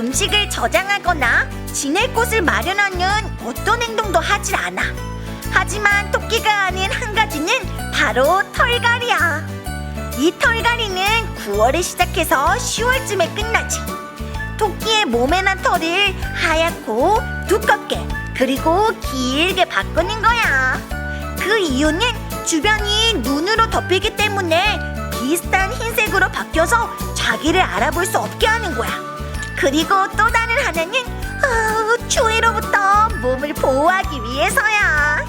음식을 저장하거나 지낼 곳을 마련하는 어떤 행동도 하질 않아. 하지만 토끼가 아닌 한 가지는 바로 털갈이야. 이 털갈이는 9월에 시작해서 10월쯤에 끝나지. 토끼의 몸에 난 털을 하얗고 두껍게 그리고 길게 바꾸는 거야. 그 이유는 주변이 눈으로 덮이기 때문에 비슷한 흰색으로 바뀌어서 자기를 알아볼 수 없게 하는 거야. 그리고 또 다른 하나는 추위로부터 몸을 보호하기 위해서야.